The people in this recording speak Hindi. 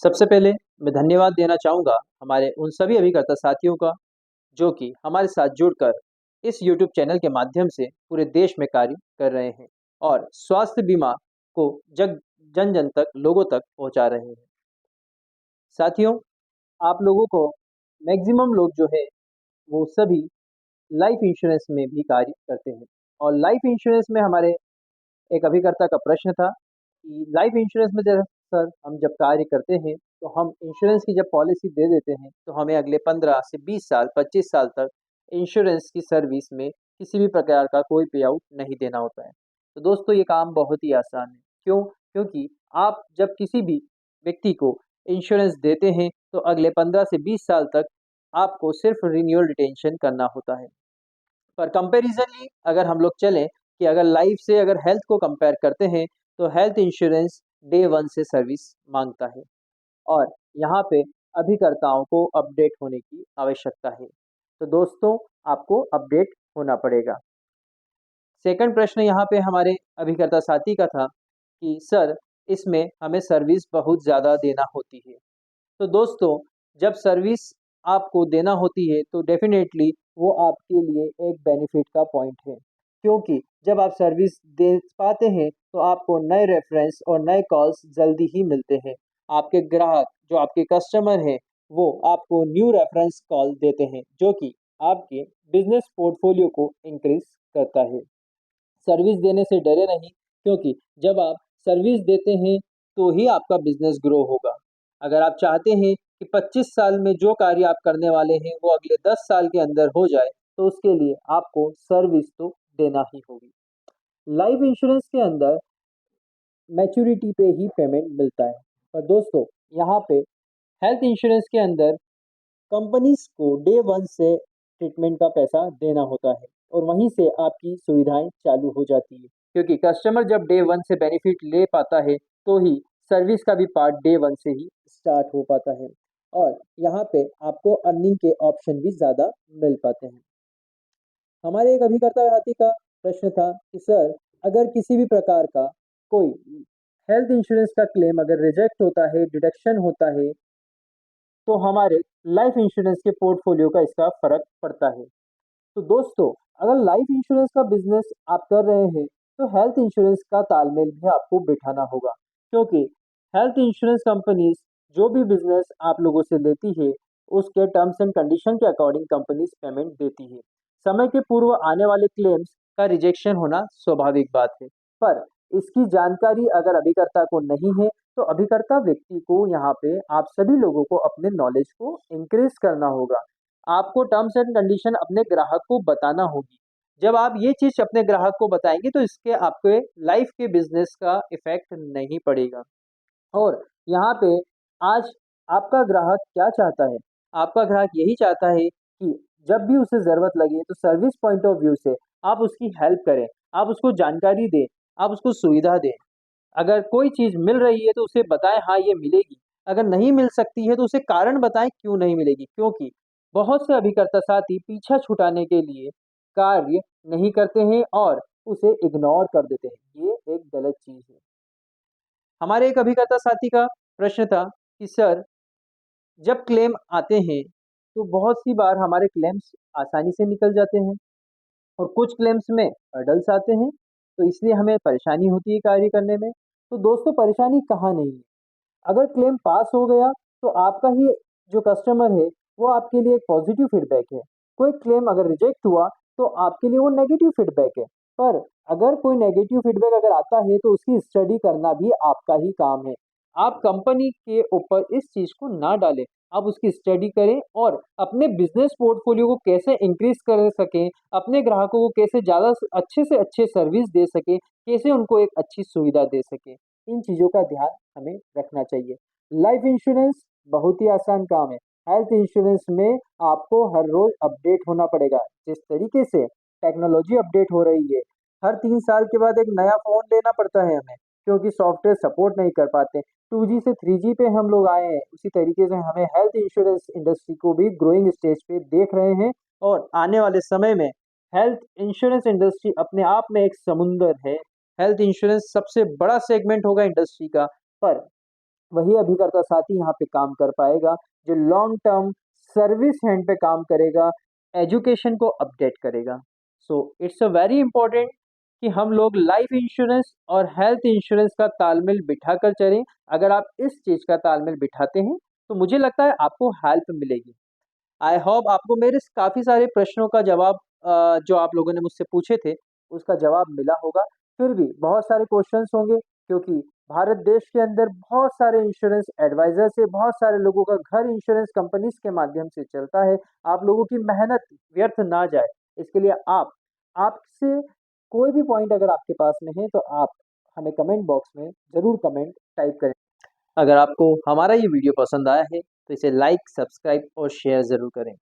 सबसे पहले मैं धन्यवाद देना चाहूँगा हमारे उन सभी अभिकर्ता साथियों का, जो कि हमारे साथ जुड़कर इस यूट्यूब चैनल के माध्यम से पूरे देश में कार्य कर रहे हैं और स्वास्थ्य बीमा को जग जन-जन तक, लोगों तक पहुँचा रहे हैं। साथियों, आप लोगों को मैक्सिमम लोग जो है, वो सभी लाइफ इंश्योरेंस में भी कार्य करते हैं और लाइफ इंश्योरेंस में हमारे एक अभिकर्ता का प्रश्न था कि लाइफ इंश्योरेंस में जब सर हम जब कार्य करते हैं तो हम इंश्योरेंस की जब पॉलिसी दे देते हैं तो हमें अगले 15 से 20 साल 25 साल तक इंश्योरेंस की सर्विस में किसी भी प्रकार का कोई पे आउट नहीं देना होता है। तो दोस्तों ये काम बहुत ही आसान है। क्यों? क्योंकि आप जब किसी भी व्यक्ति को इंश्योरेंस देते हैं तो अगले 15 से 20 साल तक आपको सिर्फ रिन्यूअल रिटेंशन करना होता है। पर कंपैरिजनली अगर हम लोग चलें कि अगर लाइफ से अगर हेल्थ को कंपेयर करते हैं, तो हेल्थ इंश्योरेंस डे 1 से सर्विस माँगता है और यहाँ पे अभिकर्ताओं को अपडेट होने की आवश्यकता है। तो दोस्तों, आपको अपडेट होना पड़ेगा। सेकंड प्रश्न यहाँ पे हमारे अभिकर्ता साथी का था कि सर इसमें हमें सर्विस बहुत ज़्यादा देना होती है। तो दोस्तों, जब सर्विस आपको देना होती है तो डेफ़िनेटली वो आपके लिए एक बेनिफिट का पॉइंट है। क्योंकि जब आप सर्विस दे पाते हैं तो आपको नए रेफ़रेंस और नए कॉल्स जल्दी ही मिलते हैं। आपके ग्राहक जो आपके कस्टमर हैं, वो आपको न्यू रेफ़रेंस कॉल देते हैं, जो कि आपके बिज़नेस पोर्टफ़ोलियो को इंक्रीज़ करता है। सर्विस देने से डरे नहीं, क्योंकि जब आप सर्विस देते हैं तो ही आपका बिजनेस ग्रो होगा। अगर आप चाहते हैं कि 25 साल में जो कार्य आप करने वाले हैं वो अगले 10 साल के अंदर हो जाए, तो उसके लिए आपको सर्विस तो देना ही होगी। लाइफ इंश्योरेंस के अंदर मैच्योरिटी पे ही पेमेंट मिलता है। पर दोस्तों, यहाँ पे हेल्थ इंश्योरेंस के अंदर कंपनीज को डे 1 से ट्रीटमेंट का पैसा देना होता है और वहीं से आपकी सुविधाएं चालू हो जाती है, क्योंकि कस्टमर जब डे 1 से बेनिफिट ले पाता है तो ही सर्विस का भी पार्ट डे 1 से ही स्टार्ट हो पाता है और यहाँ पे आपको अर्निंग के ऑप्शन भी ज़्यादा मिल पाते हैं। हमारे एक अभिकर्ता साथी का प्रश्न था कि सर अगर किसी भी प्रकार का कोई हेल्थ इंश्योरेंस का क्लेम अगर रिजेक्ट होता है, डिडक्शन होता है, तो हमारे लाइफ इंश्योरेंस के पोर्टफोलियो का इसका फ़र्क पड़ता है। तो दोस्तों, अगर लाइफ इंश्योरेंस का बिज़नेस आप कर रहे हैं, तो हेल्थ इंश्योरेंस का तालमेल भी आपको बिठाना होगा। क्योंकि हेल्थ इंश्योरेंस कंपनीज़ जो भी बिज़नेस आप लोगों से लेती है, उसके टर्म्स एंड कंडीशन के अकॉर्डिंग कंपनीज़ पेमेंट देती है। समय के पूर्व आने वाले क्लेम्स का रिजेक्शन होना स्वाभाविक बात है। पर इसकी जानकारी अगर अभिकर्ता को नहीं है, तो अभिकर्ता व्यक्ति को यहाँ पे आप सभी लोगों को अपने नॉलेज को इंक्रीज़ करना होगा। आपको टर्म्स एंड कंडीशन अपने ग्राहक को बताना होगी। जब आप ये चीज़ अपने ग्राहक को बताएँगे तो इसके आपके लाइफ़ के बिज़नेस का इफ़ेक्ट नहीं पड़ेगा। और यहाँ पे आज आपका ग्राहक क्या चाहता है? आपका ग्राहक यही चाहता है कि जब भी उसे ज़रूरत लगे तो सर्विस पॉइंट ऑफ व्यू से आप उसकी हेल्प करें, आप उसको जानकारी दें, आप उसको सुविधा दें। अगर कोई चीज़ मिल रही है तो उसे बताएँ हाँ, ये मिलेगी। अगर नहीं मिल सकती है तो उसे कारण बताएँ क्यों नहीं मिलेगी। क्योंकि बहुत से अभिकर्ता साथी पीछा छुटाने के लिए कार्य नहीं करते हैं और उसे इग्नोर कर देते हैं। ये एक गलत चीज़ है। हमारे एक अभिकर्ता साथी का प्रश्न था कि सर जब क्लेम आते हैं, तो बहुत सी बार हमारे क्लेम्स आसानी से निकल जाते हैं और कुछ क्लेम्स में हर्डल्स आते हैं, तो इसलिए हमें परेशानी होती है कार्य करने में। तो दोस्तों, परेशानी कहाँ नहीं है। अगर क्लेम पास हो गया तो आपका ही जो कस्टमर है वो आपके लिए एक पॉजिटिव फीडबैक है। कोई क्लेम अगर रिजेक्ट हुआ तो आपके लिए वो नेगेटिव फीडबैक है। पर अगर कोई नेगेटिव फीडबैक अगर आता है तो उसकी स्टडी करना भी आपका ही काम है। आप कंपनी के ऊपर इस चीज़ को ना डालें, आप उसकी स्टडी करें और अपने बिजनेस पोर्टफोलियो को कैसे इंक्रीज कर सकें, अपने ग्राहकों को कैसे ज़्यादा अच्छे से अच्छे सर्विस दे सकें, कैसे उनको एक अच्छी सुविधा दे सकें। इन चीज़ों का ध्यान हमें रखना चाहिए। लाइफ इंश्योरेंस बहुत ही आसान काम है। हेल्थ इंश्योरेंस में आपको हर रोज़ अपडेट होना पड़ेगा। जिस तरीके से टेक्नोलॉजी अपडेट हो रही है, हर 3 साल के बाद एक नया फ़ोन लेना पड़ता है हमें, क्योंकि सॉफ्टवेयर सपोर्ट नहीं कर पाते। 2G से 3G पे हम लोग आए हैं, उसी तरीके से हमें हेल्थ इंश्योरेंस इंडस्ट्री को भी ग्रोइंग स्टेज पे देख रहे हैं और आने वाले समय में हेल्थ इंश्योरेंस इंडस्ट्री अपने आप में एक समुंदर है। हेल्थ इंश्योरेंस सबसे बड़ा सेगमेंट होगा इंडस्ट्री का, पर वही अभिकर्ता साथी यहाँ पे काम कर पाएगा जो लॉन्ग टर्म सर्विस हैंड पे काम करेगा, एजुकेशन को अपडेट करेगा। So it's a very important कि हम लोग लाइफ इंश्योरेंस और हेल्थ इंश्योरेंस का तालमेल बिठाकर चलें। अगर आप इस चीज़ का तालमेल बिठाते हैं तो मुझे लगता है आपको हेल्प मिलेगी। आई होप आपको मेरे काफ़ी सारे प्रश्नों का जवाब जो आप लोगों ने मुझसे पूछे थे, उसका जवाब मिला होगा। फिर भी बहुत सारे क्वेश्चंस होंगे क्योंकि भारत देश के अंदर बहुत सारे इंश्योरेंस एडवाइज़र्स है, बहुत सारे लोगों का घर इंश्योरेंस कंपनीज़ के माध्यम से चलता है। आप लोगों की मेहनत व्यर्थ ना जाए, इसके लिए आपसे कोई भी पॉइंट अगर आपके पास में है, तो आप हमें कमेंट बॉक्स में ज़रूर कमेंट टाइप करें। अगर आपको हमारा ये वीडियो पसंद आया है, तो इसे लाइक, सब्सक्राइब और शेयर ज़रूर करें।